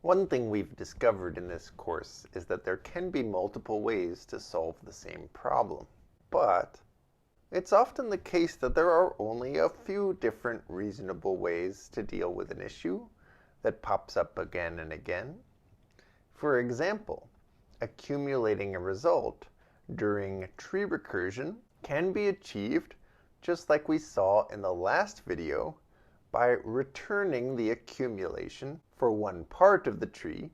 One thing we've discovered in this course is that there can be multiple ways to solve the same problem, but it's often the case that there are only a few different reasonable ways to deal with an issue that pops up again and again. For example, accumulating a result during tree recursion can be achieved just like we saw in the last video by returning the accumulation for one part of the tree,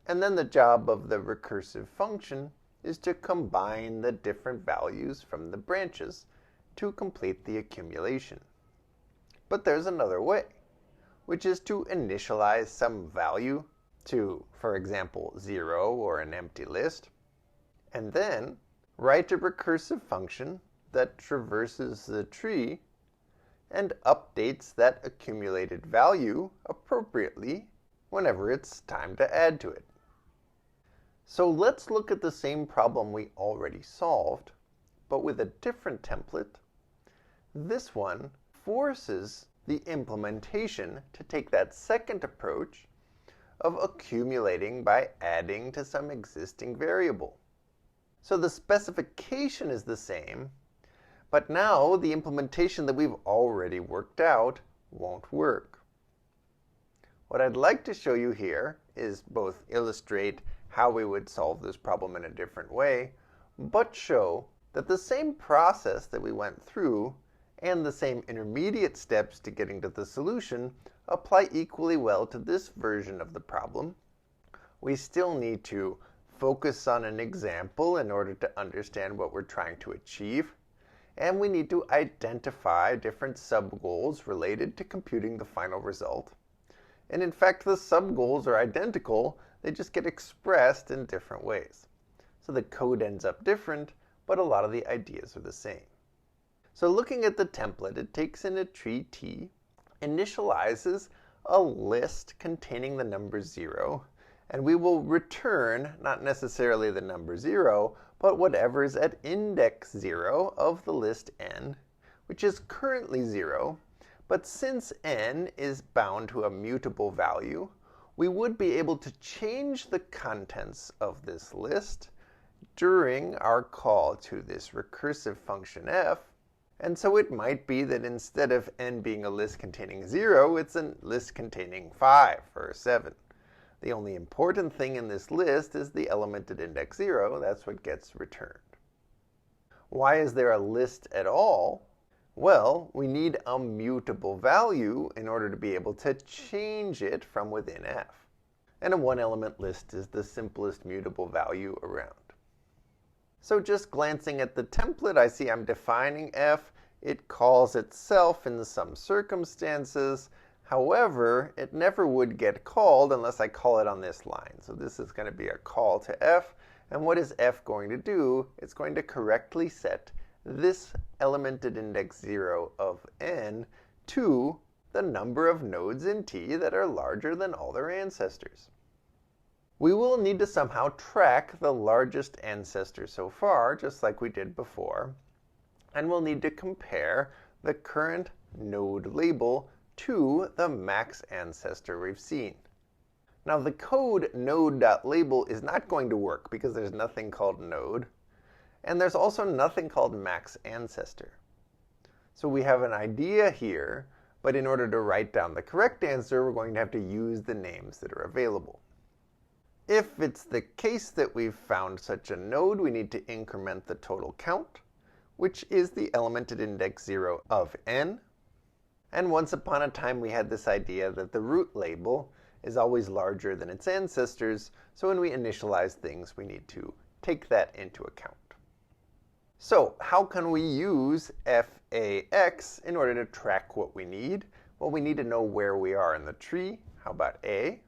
and then the job of the recursive function is to combine the different values from the branches to complete the accumulation. But there's another way, which is to initialize some value to, for example, 0 or an empty list, and then write a recursive function that traverses the tree and updates that accumulated value appropriately whenever it's time to add to it. So let's look at the same problem we already solved, but with a different template. This one forces the implementation to take that second approach of accumulating by adding to some existing variable. So the specification is the same, but now the implementation that we've already worked out won't work. What I'd like to show you here is both illustrate how we would solve this problem in a different way, but show that the same process that we went through and the same intermediate steps to getting to the solution apply equally well to this version of the problem. We still need to focus on an example in order to understand what we're trying to achieve, and we need to identify different sub-goals related to computing the final result. And in fact, the sub-goals are identical, they just get expressed in different ways. So the code ends up different, but a lot of the ideas are the same. So looking at the template, it takes in a tree T, initializes a list containing the number 0, and we will return not necessarily the number 0, but whatever is at index 0 of the list n, which is currently 0, but since n is bound to a mutable value, we would be able to change the contents of this list during our call to this recursive function f, and so it might be that instead of n being a list containing 0, it's a list containing 5 or 7. The only important thing in this list is the element at index 0. That's what gets returned. Why is there a list at all? Well, we need a mutable value in order to be able to change it from within f. And a one-element list is the simplest mutable value around. So just glancing at the template, I see I'm defining f. It calls itself in some circumstances. However, it never would get called unless I call it on this line. So this is going to be a call to f. And what is f going to do? It's going to correctly set this element at index 0 of n to the number of nodes in T that are larger than all their ancestors. We will need to somehow track the largest ancestor so far, just like we did before. And we'll need to compare the current node label to the max ancestor we've seen. Now the code node.label is not going to work because there's nothing called node, and there's also nothing called max ancestor. So we have an idea here, but in order to write down the correct answer, we're going to have to use the names that are available. If it's the case that we've found such a node, we need to increment the total count, which is the element at index 0 of n. And once upon a time we had this idea that the root label is always larger than its ancestors, so when we initialize things we need to take that into account. So how can we use f(a(x) in order to track what we need? Well, we need to know where we are in the tree. How about a?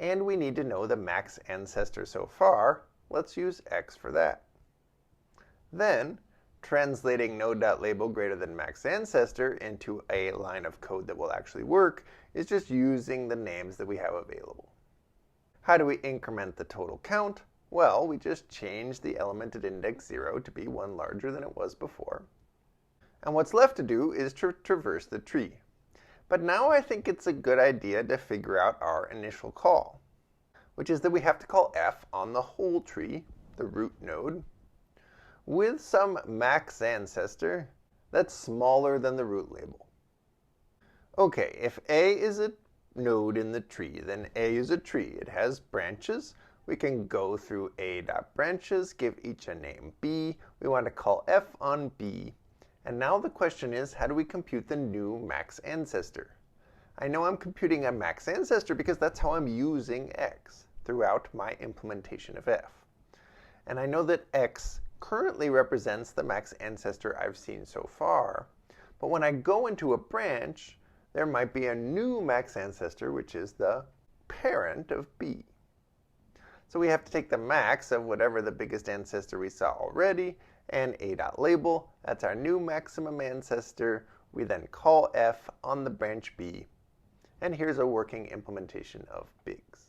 And we need to know the max ancestor so far. Let's use x for that. Then, translating node.label greater than max ancestor into a line of code that will actually work is just using the names that we have available. How do we increment the total count? Well, we just change the element at index 0 to be one larger than it was before. And what's left to do is to traverse the tree. But now I think it's a good idea to figure out our initial call. which is that we have to call f on the whole tree, the root node, with some max ancestor that's smaller than the root label. Okay, if A is a node in the tree, then A is a tree. It has branches. We can go through A.branches, give each a name B. We want to call f on B. And now the question is, how do we compute the new max ancestor? I know I'm computing a max ancestor because that's how I'm using x throughout my implementation of f. And I know that x currently represents the max ancestor I've seen so far. But when I go into a branch, there might be a new max ancestor, which is the parent of B. So we have to take the max of whatever the biggest ancestor we saw already, and A.label, that's our new maximum ancestor. We then call f on the branch B. And here's a working implementation of BIGS.